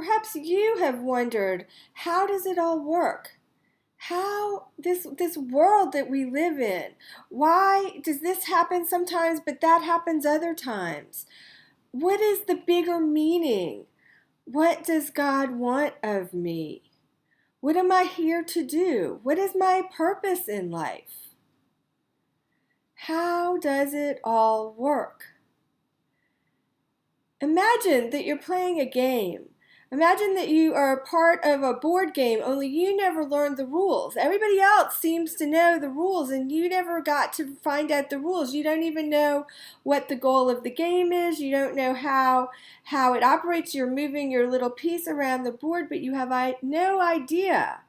Perhaps you have wondered, how does it all work? How this world that we live in, why does this happen sometimes but that happens other times? What is the bigger meaning? What does God want of me? What am I here to do? What is my purpose in life? How does it all work? Imagine that you're playing a game. Imagine that you are a part of a board game, only you never learned the rules. Everybody else seems to know the rules, and you never got to find out the rules. You don't even know what the goal of the game is. You don't know how it operates. You're moving your little piece around the board, but you have no idea.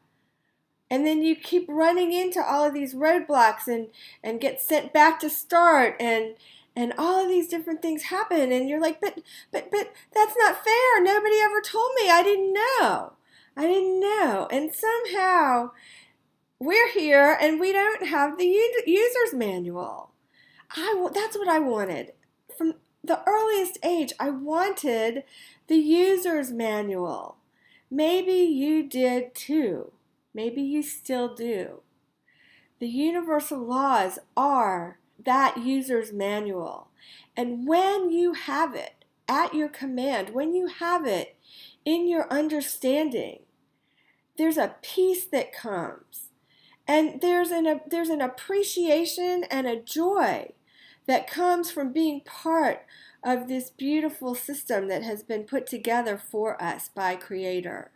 And then you keep running into all of these roadblocks and get sent back to start, and all of these different things happen, and you're like, but that's not fair. Nobody ever told me. I didn't know. And somehow we're here and we don't have the user's manual. That's what I wanted. From the earliest age, I wanted the user's manual. Maybe you did too. Maybe you still do. The universal laws are that user's manual. And when you have it at your command, when you have it in your understanding, there's a peace that comes. And there's an appreciation and a joy that comes from being part of this beautiful system that has been put together for us by Creator.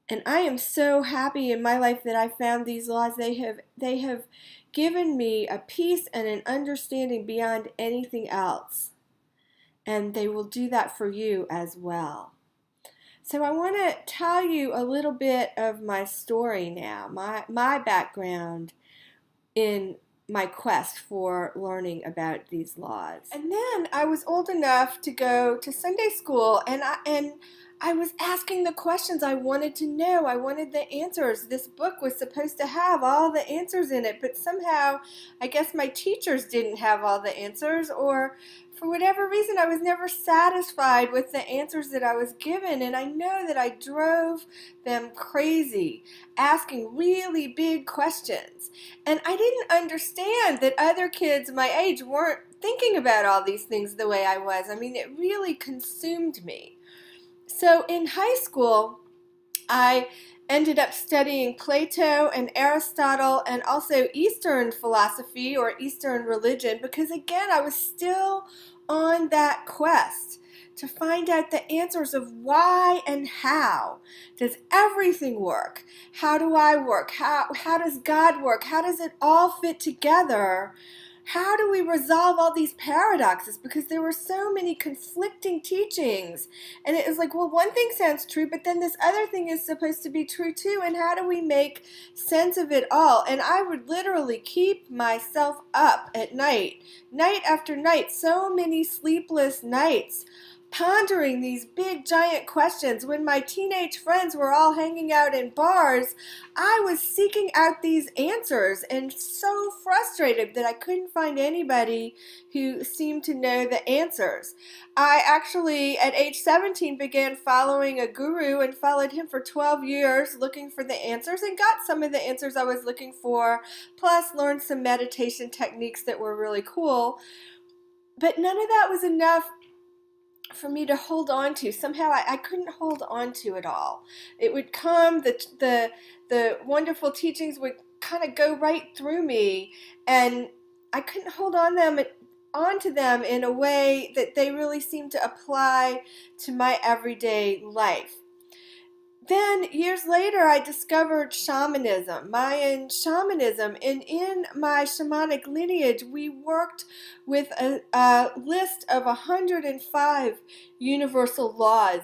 And I am so happy in my life that I found these laws. They have given me a peace and an understanding beyond anything else. And they will do that for you as well. So I want to tell you a little bit of my story now, my background in my quest for learning about these laws. And then I was old enough to go to Sunday school, and I was asking the questions I wanted to know. I wanted the answers. This book was supposed to have all the answers in it, but somehow I guess my teachers didn't have all the answers, or for whatever reason I was never satisfied with the answers that I was given, and I know that I drove them crazy, asking really big questions. And I didn't understand that other kids my age weren't thinking about all these things the way I was. I mean, it really consumed me. So in high school, I ended up studying Plato and Aristotle and also Eastern philosophy or Eastern religion, because again, I was still on that quest to find out the answers of why and how does everything work? How do I work? How does God work? How does it all fit together? How do we resolve all these paradoxes? Because there were so many conflicting teachings. And it was like, well, one thing sounds true, but then this other thing is supposed to be true too. And how do we make sense of it all? And I would literally keep myself up at night after night, so many sleepless nights, pondering these big giant questions. When my teenage friends were all hanging out in bars, I was seeking out these answers and so frustrated that I couldn't find anybody who seemed to know the answers. I actually, at age 17, began following a guru and followed him for 12 years looking for the answers, and got some of the answers I was looking for, plus learned some meditation techniques that were really cool. But none of that was enough for me to hold on to. Somehow I couldn't hold on to it all. It would come, the wonderful teachings would kind of go right through me, and I couldn't hold onto them in a way that they really seemed to apply to my everyday life. Then, years later, I discovered shamanism, Mayan shamanism, and in my shamanic lineage, we worked with a list of 105 universal laws.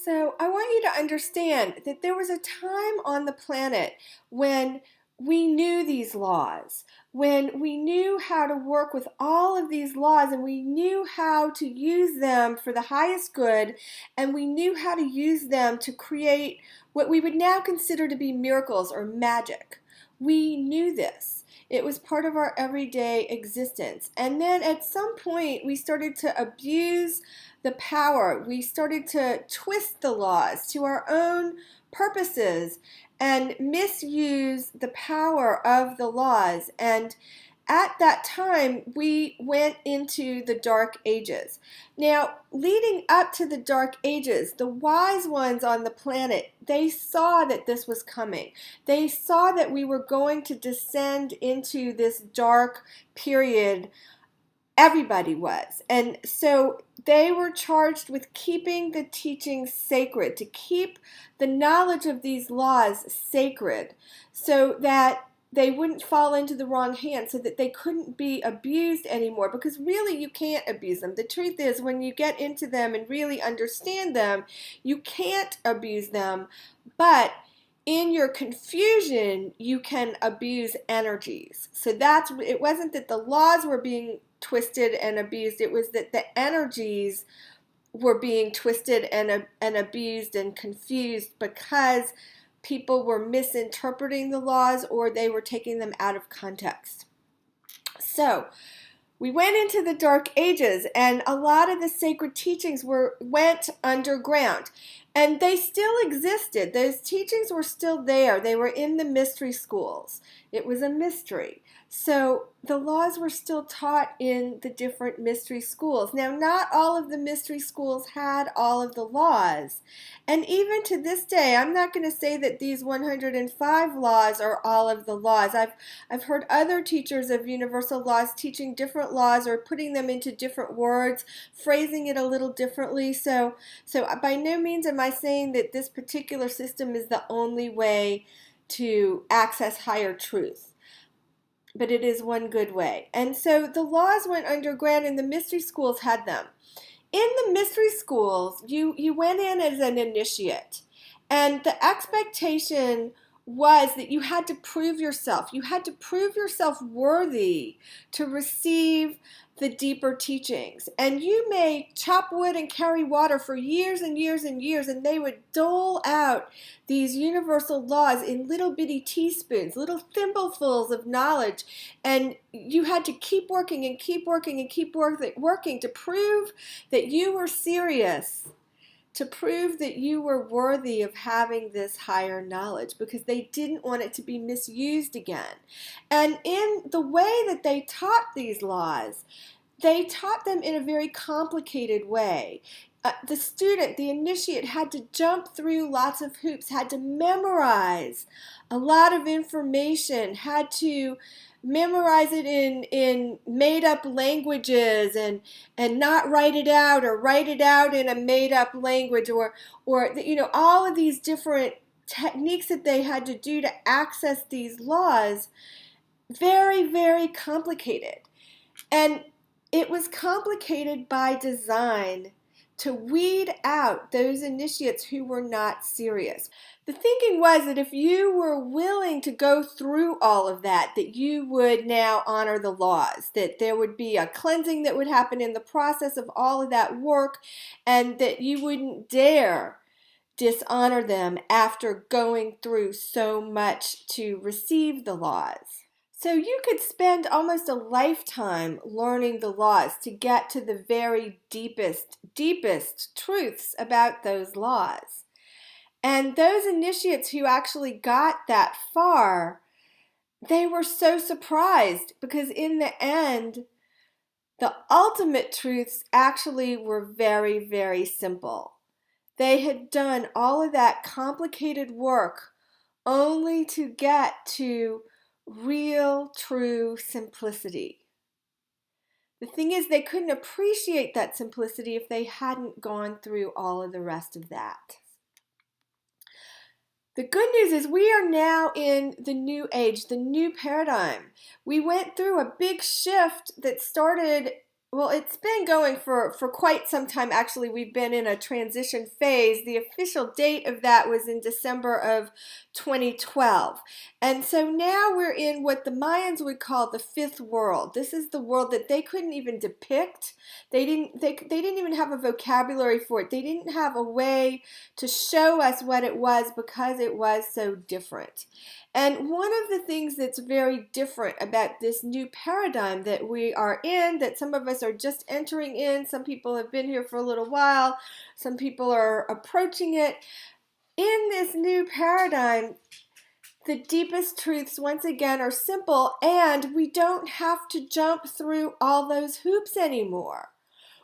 So I want you to understand that there was a time on the planet when we knew these laws, when we knew how to work with all of these laws, and we knew how to use them for the highest good, and we knew how to use them to create what we would now consider to be miracles or magic. We knew this. It was part of our everyday existence. And then at some point, we started to abuse the power. We started to twist the laws to our own purposes and misuse the power of the laws. And at that time, we went into the Dark Ages. Now, leading up to the Dark Ages, the wise ones on the planet, they saw that this was coming. They saw that we were going to descend into this dark period. Everybody was. And so they were charged with keeping the teachings sacred, to keep the knowledge of these laws sacred, so that they wouldn't fall into the wrong hands, so that they couldn't be abused anymore, because really you can't abuse them. The truth is, when you get into them and really understand them, you can't abuse them, but in your confusion, you can abuse energies. So it wasn't that the laws were being twisted and abused, it was that the energies were being twisted and abused and confused because people were misinterpreting the laws or they were taking them out of context. So we went into the Dark Ages, and a lot of the sacred teachings went underground. And they still existed. Those teachings were still there. They were in the mystery schools. It was a mystery. So the laws were still taught in the different mystery schools. Now, not all of the mystery schools had all of the laws. And even to this day, I'm not going to say that these 105 laws are all of the laws. I've heard other teachers of universal laws teaching different laws or putting them into different words, phrasing it a little differently. So by no means am I saying that this particular system is the only way to access higher truth, but it is one good way. And so the laws went underground and the mystery schools had them. In the mystery schools, you went in as an initiate, and the expectation was that you had to prove yourself. You had to prove yourself worthy to receive the deeper teachings. And you may chop wood and carry water for years and years and years, and they would dole out these universal laws in little bitty teaspoons, little thimblefuls of knowledge. And you had to keep working and keep working and keep working to prove that you were serious, to prove that you were worthy of having this higher knowledge, because they didn't want it to be misused again. And in the way that they taught these laws, they taught them in a very complicated way. The student, the initiate, had to jump through lots of hoops, had to memorize a lot of information, had to memorize it in made-up languages and not write it out, or write it out in a made-up language, or all of these different techniques that they had to do to access these laws. Very, very complicated. And it was complicated by design to weed out those initiates who were not serious. The thinking was that if you were willing to go through all of that, that you would now honor the laws, that there would be a cleansing that would happen in the process of all of that work, and that you wouldn't dare dishonor them after going through so much to receive the laws. So you could spend almost a lifetime learning the laws to get to the very deepest truths about those laws. And those initiates who actually got that far, they were so surprised, because in the end, the ultimate truths actually were very, very simple. They had done all of that complicated work only to get to real, true simplicity. The thing is, they couldn't appreciate that simplicity if they hadn't gone through all of the rest of that. The good news is we are now in the new age, the new paradigm. We went through a big shift that started, well, it's been going for quite some time. Actually, we've been in a transition phase. The official date of that was in December of 2012. And so now we're in what the Mayans would call the fifth world. This is the world that they couldn't even depict. They didn't even have a vocabulary for it. They didn't have a way to show us what it was, because it was so different. And one of the things that's very different about this new paradigm that we are in, that some of us are just entering in, some people have been here for a little while, some people are approaching it. In this new paradigm, the deepest truths, once again, are simple, and we don't have to jump through all those hoops anymore.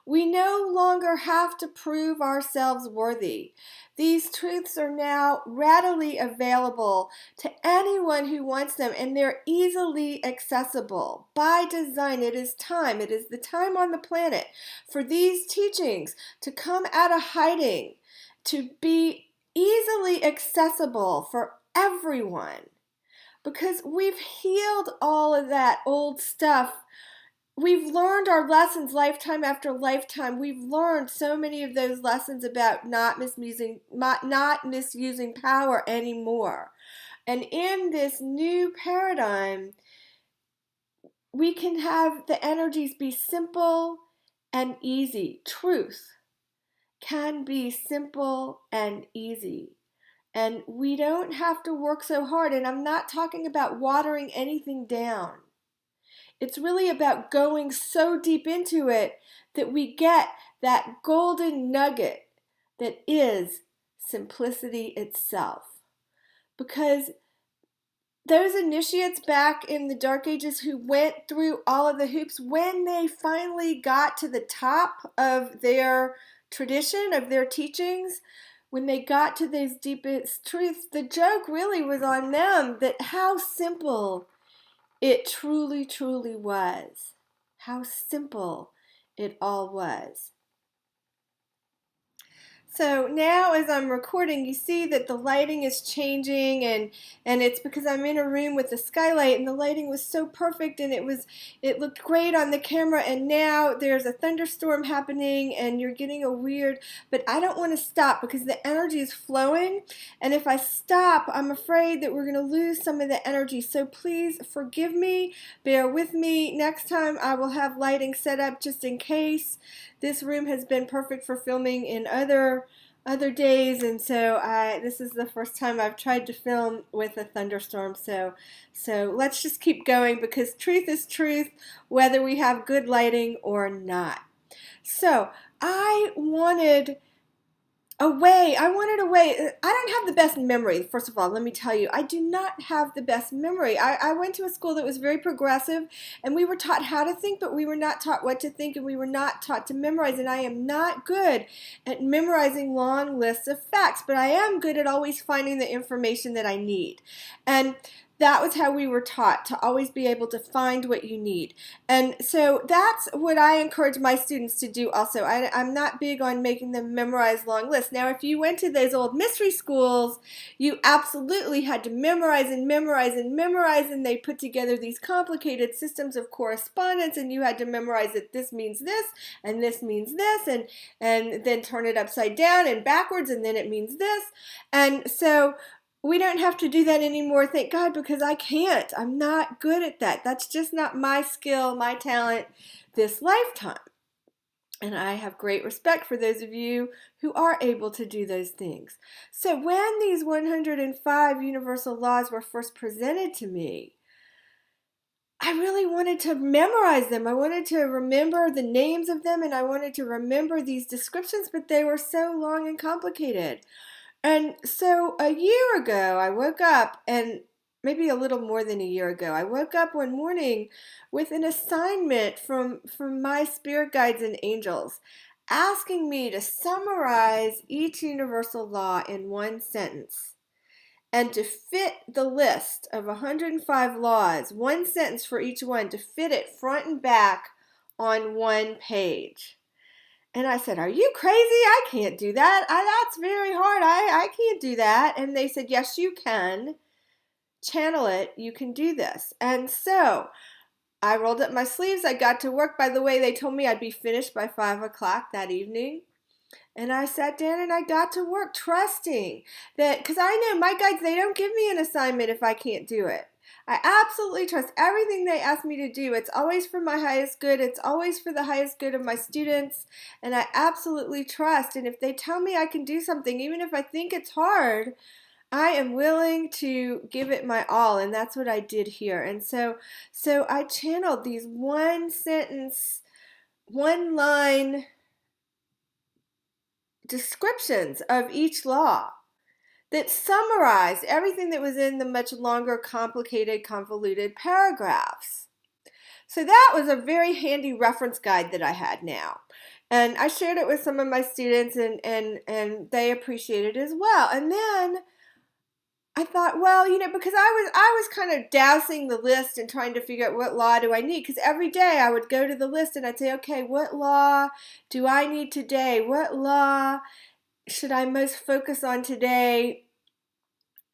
We no longer have to prove ourselves worthy. These truths are now readily available to anyone who wants them, and they're easily accessible. By design, it is time. It is the time on the planet for these teachings to come out of hiding, to be easily accessible for everyone. Because we've healed all of that old stuff. We've learned our lessons lifetime after lifetime. We've learned so many of those lessons about not misusing power anymore. And in this new paradigm, we can have the energies be simple and easy. Truth can be simple and easy. And we don't have to work so hard. And I'm not talking about watering anything down. It's really about going so deep into it that we get that golden nugget that is simplicity itself. Because those initiates back in the Dark Ages who went through all of the hoops, when they finally got to the top of their tradition, of their teachings, when they got to those deepest truths, the joke really was on them, that how simple it truly, truly was. How simple it all was. So now as I'm recording, you see that the lighting is changing, and it's because I'm in a room with a skylight, and the lighting was so perfect, and it looked great on the camera, and now there's a thunderstorm happening and you're getting a weird, but I don't want to stop because the energy is flowing, and if I stop, I'm afraid that we're going to lose some of the energy. So please forgive me, bear with me. Next time I will have lighting set up just in case. This room has been perfect for filming in other days, and so this is the first time I've tried to film with a thunderstorm. So let's just keep going, because truth is truth, whether we have good lighting or not. So I wanted a way. I don't have the best memory. First of all, let me tell you, I do not have the best memory. I went to a school that was very progressive, and we were taught how to think, but we were not taught what to think, and we were not taught to memorize, and I am not good at memorizing long lists of facts, but I am good at always finding the information that I need. And that was how we were taught, to always be able to find what you need. And so that's what I encourage my students to do also. I'm not big on making them memorize long lists. Now, if you went to those old mystery schools, you absolutely had to memorize and memorize and memorize, and they put together these complicated systems of correspondence, and you had to memorize that this means this, and this means this, and then turn it upside down and backwards, and then it means this. And so we don't have to do that anymore, thank God, because I can't. I'm not good at that. That's just not my skill, my talent this lifetime. And I have great respect for those of you who are able to do those things. So when these 105 universal laws were first presented to me, I really wanted to memorize them. I wanted to remember the names of them, and I wanted to remember these descriptions, but they were so long and complicated. And so a year ago, I woke up, and maybe a little more than a year ago, I woke up one morning with an assignment from my spirit guides and angels, asking me to summarize each universal law in one sentence, and to fit the list of 105 laws, one sentence for each one, to fit it front and back on one page. And I said, "Are you crazy? I can't do that. That's very hard. I can't do that." And they said, "Yes, you can. Channel it. You can do this." And so I rolled up my sleeves. I got to work. By the way, they told me I'd be finished by 5 o'clock that evening. And I sat down and I got to work, trusting that, because I know my guides, they don't give me an assignment if I can't do it. I absolutely trust everything they ask me to do. It's always for my highest good. It's always for the highest good of my students. And I absolutely trust. And if they tell me I can do something, even if I think it's hard, I am willing to give it my all, and that's what I did here. And so I channeled these one sentence, one line descriptions of each law that summarized everything that was in the much longer, complicated, convoluted paragraphs. So that was a very handy reference guide that I had now. And I shared it with some of my students, and they appreciated it as well. And then I thought, well, because I was kind of dousing the list and trying to figure out what law do I need. Because every day I would go to the list and I'd say, okay, what law do I need today? What law should I most focus on today?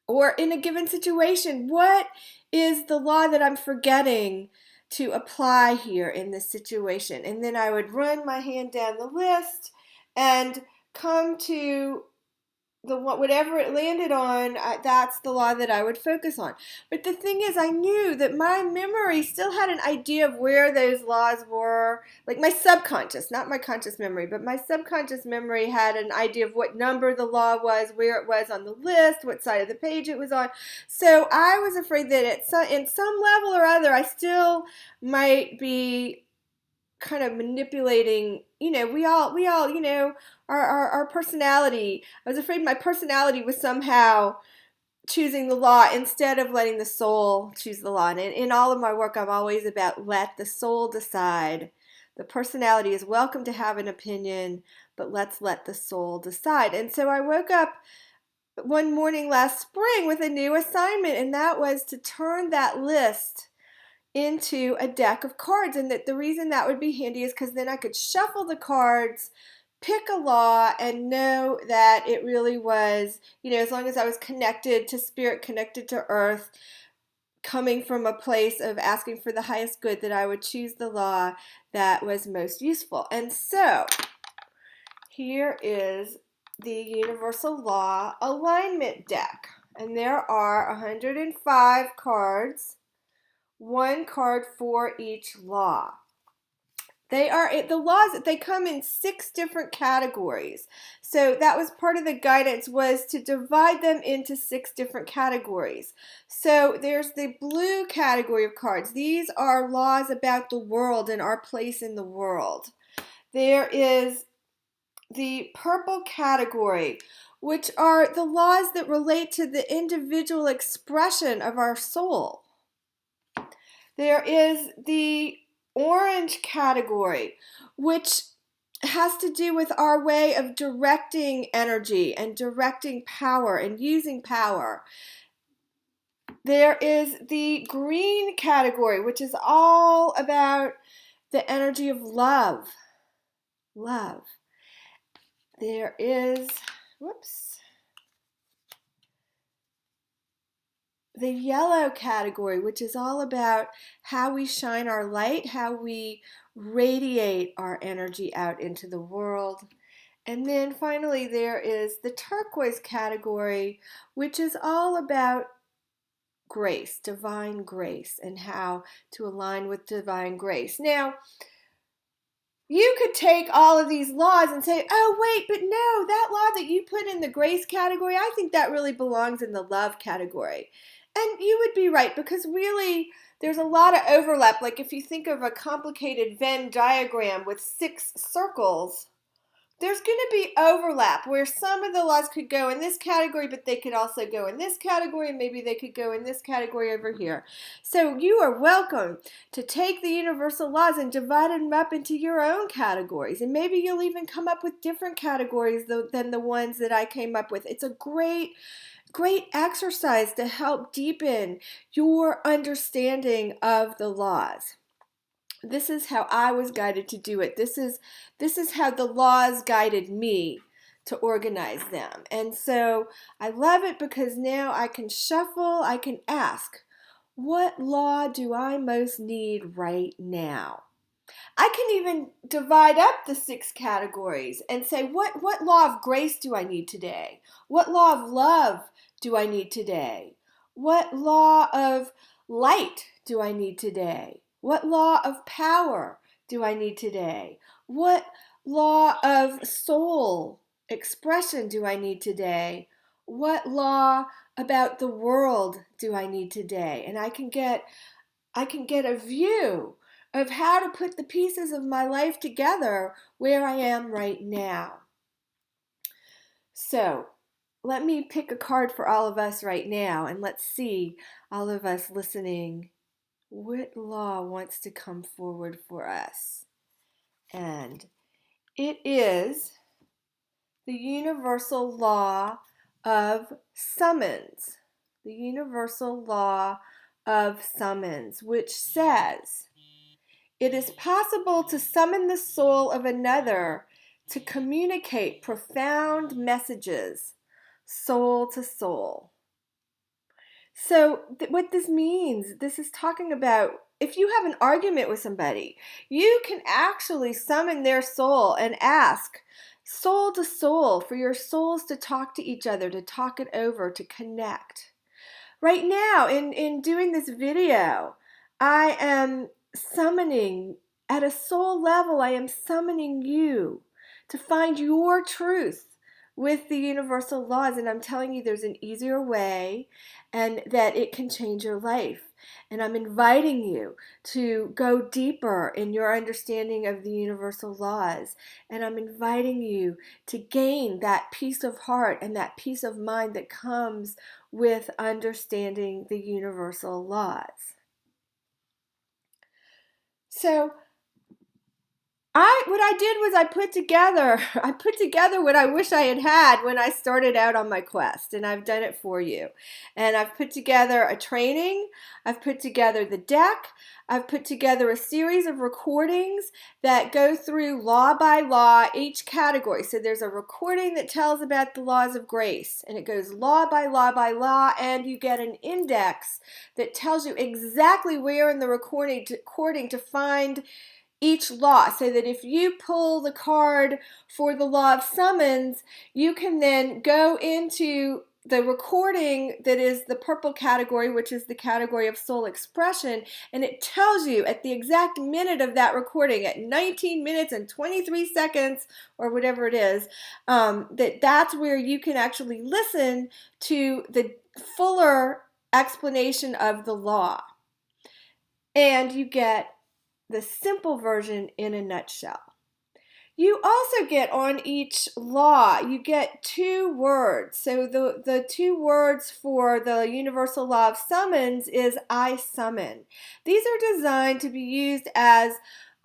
Or in a given situation, what is the law that I'm forgetting to apply here in this situation? And then I would run my hand down the list and come to whatever it landed on, that's the law that I would focus on. But the thing is, I knew that my memory still had an idea of where those laws were. Like my subconscious, not my conscious memory, but my subconscious memory had an idea of what number the law was, where it was on the list, what side of the page it was on. So I was afraid that in some level or other, I still might be kind of manipulating, we all, our personality. I was afraid my personality was somehow choosing the law instead of letting the soul choose the law. And in all of my work, I'm always about let the soul decide. The personality is welcome to have an opinion, but let's let the soul decide. And so I woke up one morning last spring with a new assignment, and that was to turn that list into a deck of cards. And that the reason that would be handy is because then I could shuffle the cards, pick a law, and know that it really was, as long as I was connected to spirit, connected to earth, coming from a place of asking for the highest good, that I would choose the law that was most useful. And so here is the Universal Law Alignment Deck. And there are 105 cards, one card for each law. The laws, they come in 6 different categories. So that was part of the guidance, was to divide them into 6 different categories. So there's the blue category of cards. These are laws about the world and our place in the world. There is the purple category, which are the laws that relate to the individual expression of our soul. There is the orange category, which has to do with our way of directing energy and directing power and using power. There is the green category, which is all about the energy of love. Love. There is, the yellow category, which is all about how we shine our light, how we radiate our energy out into the world. And then finally there is the turquoise category, which is all about grace, divine grace, and how to align with divine grace. Now, you could take all of these laws and say, oh, wait, but no, that law that you put in the grace category, I think that really belongs in the love category. And you would be right, because really there's a lot of overlap. Like if you think of a complicated Venn diagram with 6 circles, there's going to be overlap where some of the laws could go in this category, but they could also go in this category, and maybe they could go in this category over here. So you are welcome to take the universal laws and divide them up into your own categories. And maybe you'll even come up with different categories than the ones that I came up with. It's a great exercise to help deepen your understanding of the laws. This is how I was guided to do it. This is how the laws guided me to organize them. And so I love it because now I can shuffle, I can ask, what law do I most need right now? I can even divide up the 6 categories and say, what law of grace do I need today? What law of love do I need today? What law of light do I need today? What law of power do I need today? What law of soul expression do I need today? What law about the world do I need today? And I can get a view of how to put the pieces of my life together where I am right now. So let me pick a card for all of us right now, and let's see, all of us listening, what law wants to come forward for us. And it is the universal law of summons. The universal law of summons, which says, it is possible to summon the soul of another to communicate profound messages, soul to soul. So what this means, this is talking about if you have an argument with somebody, you can actually summon their soul and ask soul to soul for your souls to talk to each other, to talk it over, to connect. Right now, in doing this video, I am summoning, at a soul level, I am summoning you to find your truth with the universal laws. And I'm telling you there's an easier way and that it can change your life. And I'm inviting you to go deeper in your understanding of the universal laws. And I'm inviting you to gain that peace of heart and that peace of mind that comes with understanding the universal laws. So what I did was I put together what I wish I had had when I started out on my quest, and I've done it for you. And I've put together a training, I've put together the deck, I've put together a series of recordings that go through law by law each category. So there's a recording that tells about the laws of grace, and it goes law by law by law, and you get an index that tells you exactly where in the recording to find each law, so that if you pull the card for the law of summons, you can then go into the recording that is the purple category, which is the category of soul expression, and it tells you at the exact minute of that recording, at 19 minutes and 23 seconds, or whatever it is, that's where you can actually listen to the fuller explanation of the law. And you get the simple version in a nutshell. You also get on each law, you get 2 words. So the 2 words for the universal law of summons is I summon. These are designed to be used as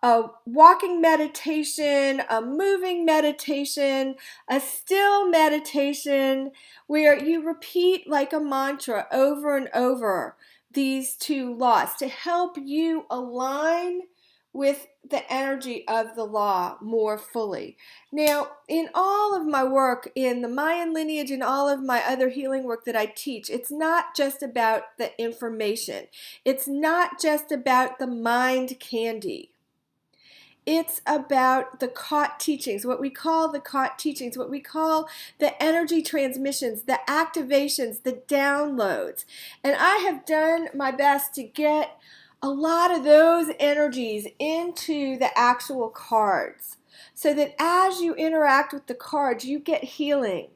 a walking meditation, a moving meditation, a still meditation, where you repeat like a mantra over and over these 2 laws to help you align with the energy of the law more fully. Now, in all of my work in the Mayan lineage and all of my other healing work that I teach, it's not just about the information. It's not just about the mind candy. It's about the caught teachings, what we call the caught teachings, what we call the energy transmissions, the activations, the downloads. And I have done my best to get a lot of those energies into the actual cards, so that as you interact with the cards, you get healing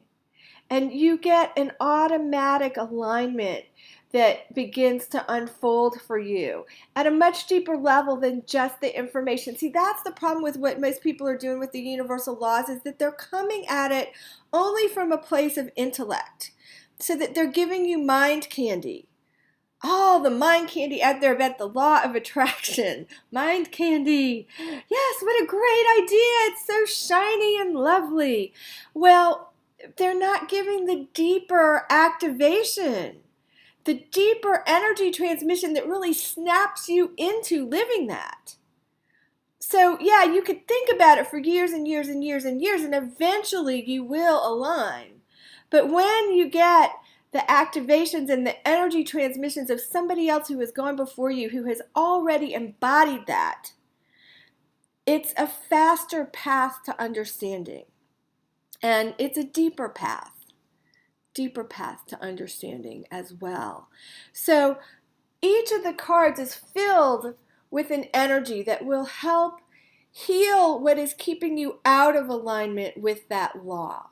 and you get an automatic alignment that begins to unfold for you at a much deeper level than just the information. See, that's the problem with what most people are doing with the universal laws, is that they're coming at it only from a place of intellect, so that they're giving you mind candy. All the mind candy out there about the law of attraction. Mind candy. Yes, what a great idea. It's so shiny and lovely. Well, they're not giving the deeper activation, the deeper energy transmission that really snaps you into living that. So yeah, you could think about it for years and years and years and years, and eventually you will align. But when you get the activations and the energy transmissions of somebody else who has gone before you, who has already embodied that, it's a faster path to understanding. And it's a deeper path to understanding as well. So each of the cards is filled with an energy that will help heal what is keeping you out of alignment with that law.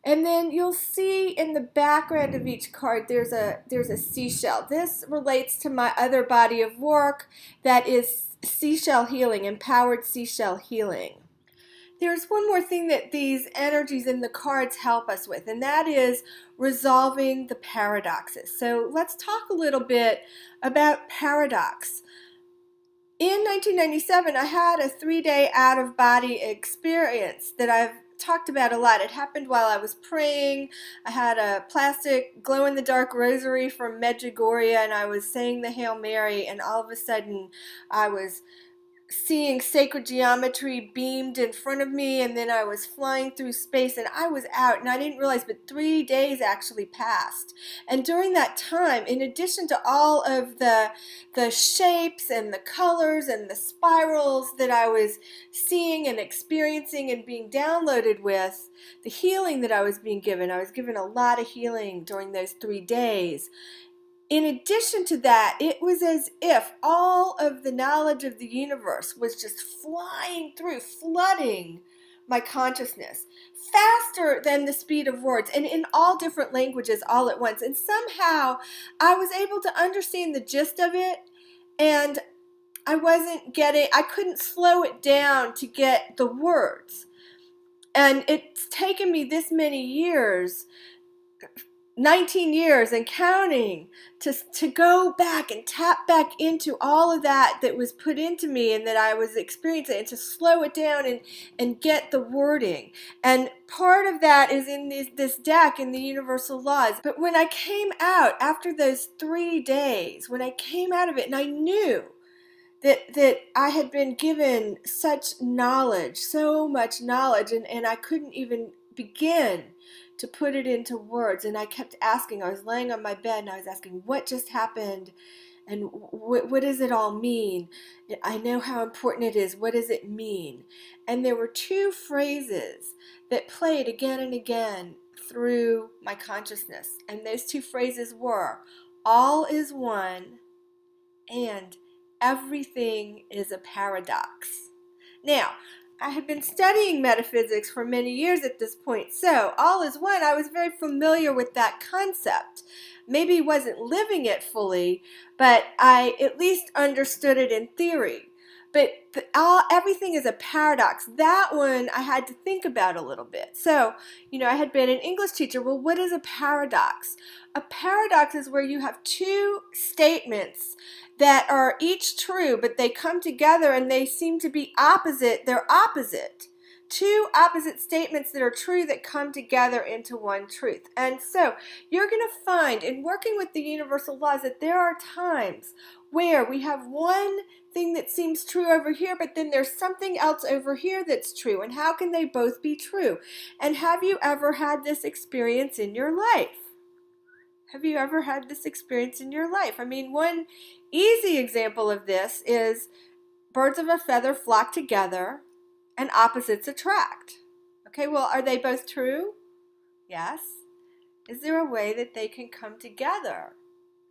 And then you'll see in the background of each card there's a seashell. This relates to my other body of work that is seashell healing, empowered seashell healing. There's one more thing that these energies in the cards help us with, and that is resolving the paradoxes. So let's talk a little bit about paradox. In 1997, I had a 3-day out-of-body experience that I've talked about a lot. It happened while I was praying. I had a plastic glow-in-the-dark rosary from Medjugorje, and I was saying the Hail Mary, and all of a sudden I was seeing sacred geometry beamed in front of me, and then I was flying through space, and I was out, and I didn't realize, but 3 days actually passed. And during that time, in addition to all of the shapes and the colors and the spirals that I was seeing and experiencing and being downloaded with, the healing that I was given a lot of healing during those 3 days. In addition to that, it was as if all of the knowledge of the universe was just flying through, flooding my consciousness faster than the speed of words, and in all different languages all at once. And somehow I was able to understand the gist of it, and I couldn't slow it down to get the words. And it's taken me this many years, 19 years and counting, to go back and tap back into all of that was put into me and that I was experiencing, and to slow it down and get the wording. And part of that is in this deck in the universal laws. But when I came out after those 3 days, when I came out of it, and I knew that I had been given such knowledge, so much knowledge, and I couldn't even begin to put it into words. And I kept asking. I was laying on my bed and I was asking, what just happened? And what does it all mean? I know how important it is. What does it mean? And there were 2 phrases that played again and again through my consciousness. And those 2 phrases were, all is one and everything is a paradox. Now, I had been studying metaphysics for many years at this point, so all is one, I was very familiar with that concept. Maybe wasn't living it fully, but I at least understood it in theory. But everything is a paradox. That one I had to think about a little bit. So, I had been an English teacher. Well, what is a paradox? A paradox is where you have 2 statements that are each true, but they come together and they seem to be opposite. They're opposite. 2 opposite statements that are true that come together into one truth. And so you're going to find in working with the universal laws that there are times where we have one thing that seems true over here, but then there's something else over here that's true. And how can they both be true? And have you ever had this experience in your life? Have you ever had this experience in your life? I mean, one easy example of this is birds of a feather flock together and opposites attract. Okay, well, are they both true? Yes. Is there a way that they can come together?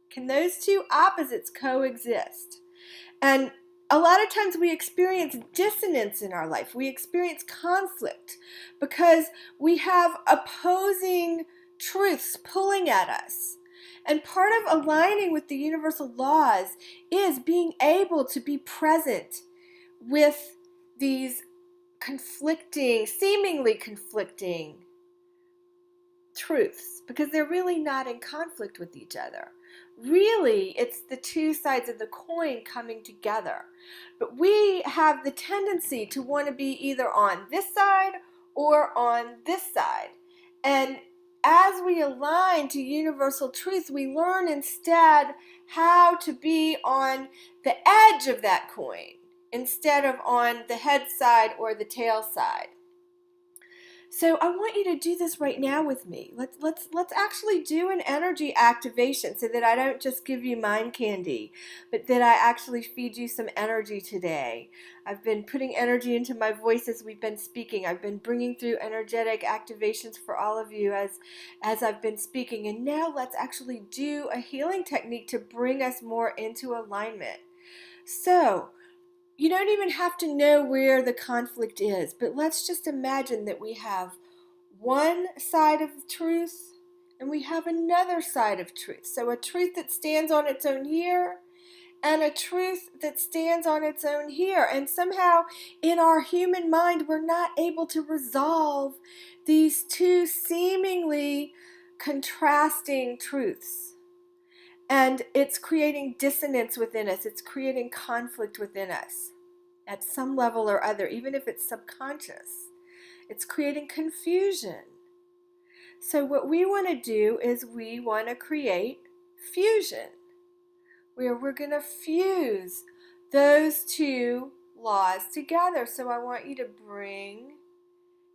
Can those 2 opposites coexist? And a lot of times we experience dissonance in our life. We experience conflict because we have opposing truths pulling at us. And part of aligning with the universal laws is being able to be present with these seemingly conflicting truths, because they're really not in conflict with each other. Really, it's the 2 sides of the coin coming together. But we have the tendency to want to be either on this side or on this side. And as we align to universal truth, we learn instead how to be on the edge of that coin instead of on the head side or the tail side. So I want you to do this right now with me. Let's actually do an energy activation so that I don't just give you mind candy, but that I actually feed you some energy today. I've been putting energy into my voice as we've been speaking. I've been bringing through energetic activations for all of you as I've been speaking. And now let's actually do a healing technique to bring us more into alignment. So, you don't even have to know where the conflict is, but let's just imagine that we have one side of truth and we have another side of truth. So a truth that stands on its own here and a truth that stands on its own here. And somehow in our human mind, we're not able to resolve these two seemingly contrasting truths. And it's creating dissonance within us. It's creating conflict within us at some level or other, even if it's subconscious. It's creating confusion. So what we want to do is we want to create fusion, where we're going to fuse those two laws together. So I want you to bring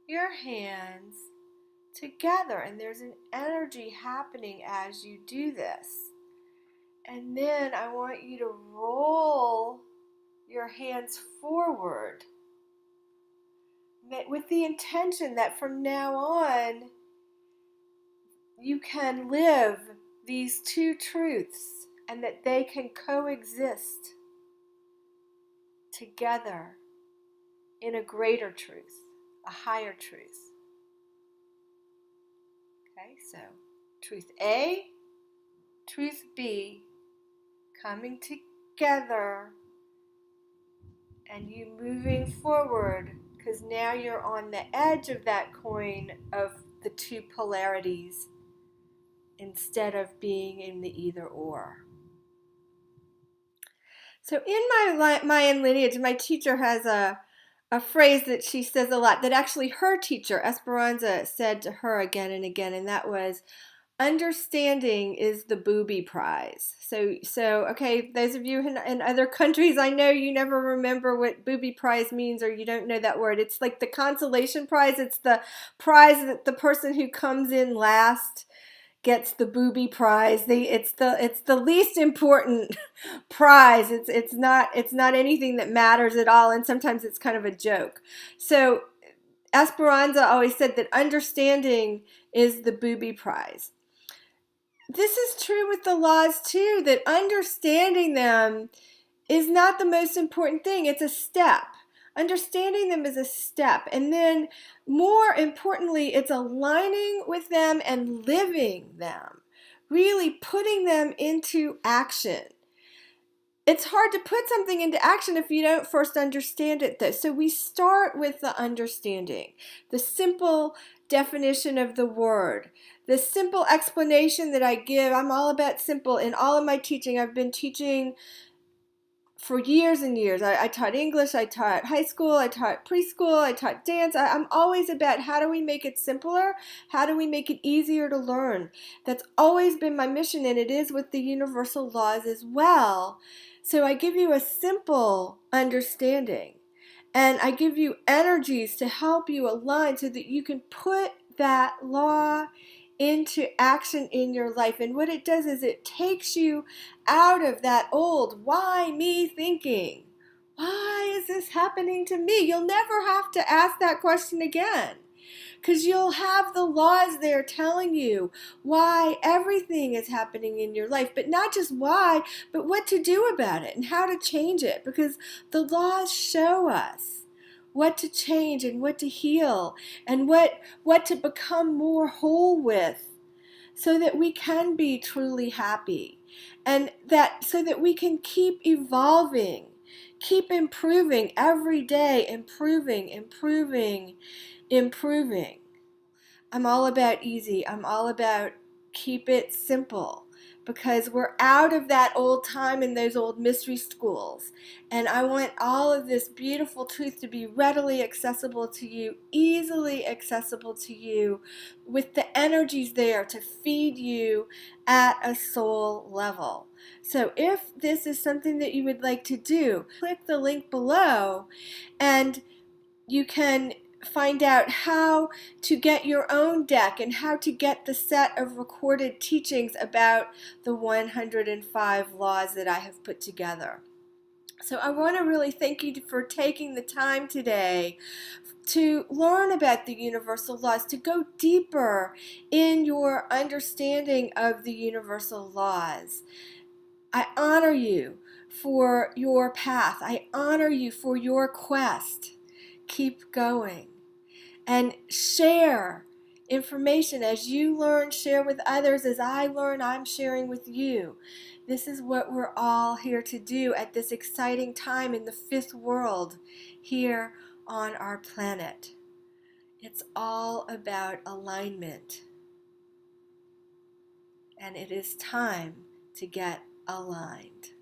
your hands together, and there's an energy happening as you do this. And then I want you to roll your hands forward with the intention that from now on you can live these two truths and that they can coexist together in a greater truth, a higher truth. Okay, so truth A, truth B, coming together and you moving forward, because now you're on the edge of that coin of the two polarities instead of being in the either or. So in my Mayan lineage, my teacher has a phrase that she says a lot that actually her teacher, Esperanza, said to her again and again, and that was, understanding is the booby prize. So okay, those of you in other countries, I know you never remember what booby prize means, or you don't know that word. It's like the consolation prize. It's the prize that the person who comes in last gets, the booby prize. It's the least important prize. It's not anything that matters at all, and sometimes it's kind of a joke. So Esperanza always said that understanding is the booby prize. This is true with the laws too, that understanding them is not the most important thing. It's a step. Understanding them is a step. And then more importantly, it's aligning with them and living them, really putting them into action. It's hard to put something into action if you don't first understand it, though. So we start with the understanding, the simple definition of the word, the simple explanation that I give. I'm all about simple in all of my teaching. I've been teaching for years and years. I taught English, I taught high school, I taught preschool, I taught dance. I'm always about how do we make it simpler? How do we make it easier to learn? That's always been my mission, and it is with the universal laws as well. So I give you a simple understanding, and I give you energies to help you align so that you can put that law into action in your life. And what it does is it takes you out of that old why me thinking. Why is this happening to me? You'll never have to ask that question again, because you'll have the laws there telling you why everything is happening in your life, but not just why, but what to do about it and how to change it, because the laws show us what to change and what to heal and what to become more whole with, so that we can be truly happy, and that so that we can keep evolving, keep improving every day, improving. I'm all about easy. I'm all about keep it simple, because we're out of that old time in those old mystery schools. And I want all of this beautiful truth to be readily accessible to you, easily accessible to you, with the energies there to feed you at a soul level. So if this is something that you would like to do, click the link below and you can find out how to get your own deck and how to get the set of recorded teachings about the 105 laws that I have put together. So I want to really thank you for taking the time today to learn about the universal laws, to go deeper in your understanding of the universal laws. I honor you for your path. I honor you for your quest. Keep going and share information. As you learn, share with others. As I learn, I'm sharing with you. This is what we're all here to do at this exciting time in the fifth world here on our planet. It's all about alignment. And it is time to get aligned.